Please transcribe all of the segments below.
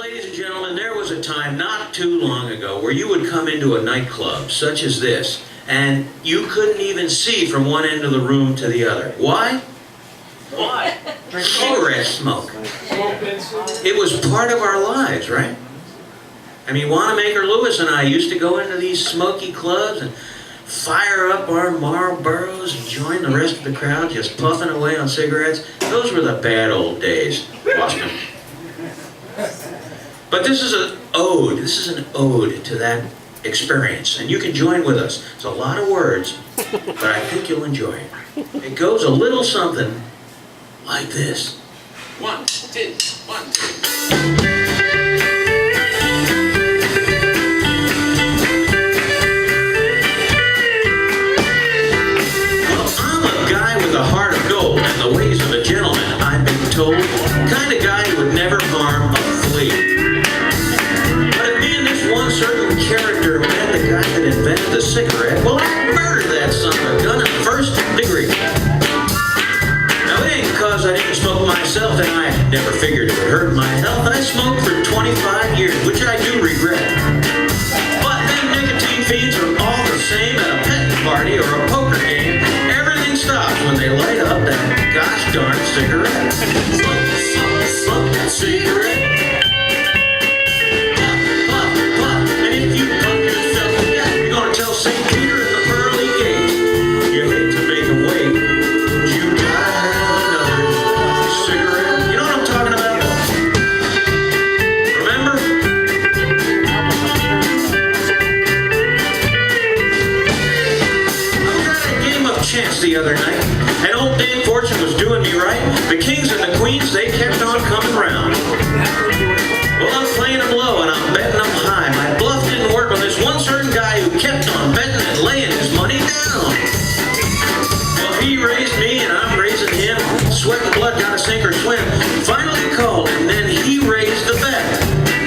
Ladies and gentlemen, there was a time not too long ago where you would come into a nightclub such as this and you couldn't even see from one end of the room to the other. Why? Why? Cigarette smoke. It was part of our lives, right? I mean, Wanamaker Lewis and I used to go into these smoky clubs and fire up our Marlboros and join the rest of the crowd just puffing away on cigarettes. Those were the bad old days. But this is an ode. This is an ode to that experience, and you can join with us. It's a lot of words, but I think you'll enjoy it. It goes a little something like this. 1, 2, 1, 2. The heart of gold and the ways of a gentleman, I've been told. The kind of guy who would never harm a flea. But if me and this one certain character met the guy that invented the cigarette, well, I'd murder that son of a gun in the first degree. Now, it ain't because I didn't smoke myself and I never figured it would hurt my health. I smoked for 25 years, which I do regret. But them nicotine fiends are all the same at a petting party or a poker game. Stops when they light up that gosh darn cigarette. Smoke that cigarette. Puff, puff, and if you puff yourself to death, you're gonna tell St. Peter at the pearly gates. You hate to make him wait, but you gotta have another cigarette. You know what I'm talking about? Remember? I was at a game of chance the other night, and old Dame Fortune was doing me right. The kings and the queens, they kept on coming round. Well, I'm playing them low and I'm betting them high. My bluff didn't work on this one certain guy who kept on betting and laying his money down. Well, he raised me and I'm raising him. Sweat and blood got to sink or swim. Finally called, and then he raised the bet.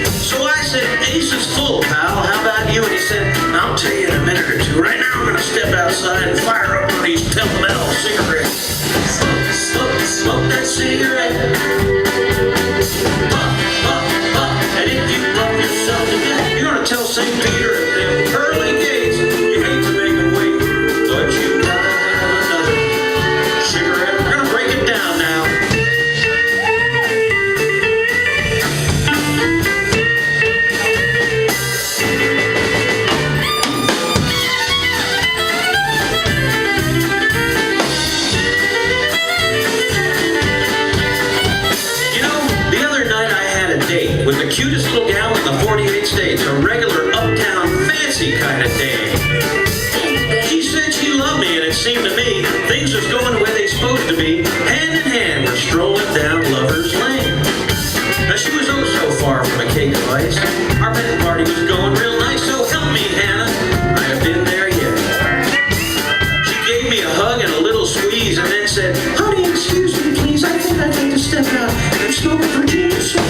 So I said, ace is full, pal. How about you? And he said, I'll tell you in a minute or two. Right now I'm going to step outside and fire up one of these pell-mell cigarettes. Smoke that cigarette. Puff, puff, puff. And if you puff yourself to death, you're going to tell St. Peter at them pearly gates. You hate to make him wait, but you gotta have another cigarette. We're going to break it down now. With the cutest little gal in the 48 states, a regular uptown fancy kind of dame. She said she loved me, and it seemed to me things was going the way they supposed to be. Hand in hand, we're strolling down Lover's Lane. Now she was oh so far from a cake of ice. Our petting party was going real nice, so help me, Hannah, I have been there yet. She gave me a hug and a little squeeze, and then said, honey, excuse me, please, I think I'd like to step out and smoke a Virginia smoke.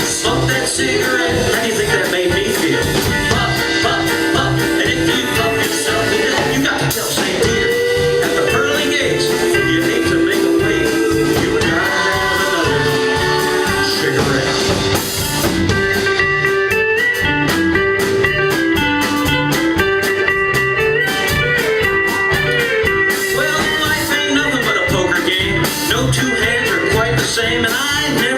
Smoke that cigarette. How do you think that made me feel? Puff, puff, puff. And if you puff yourself to death, you got to tell St. Peter at the pearly gates. You hate to make a wait. You gotta have another cigarette. Well, life ain't nothing but a poker game. No two hands are quite the same, and I never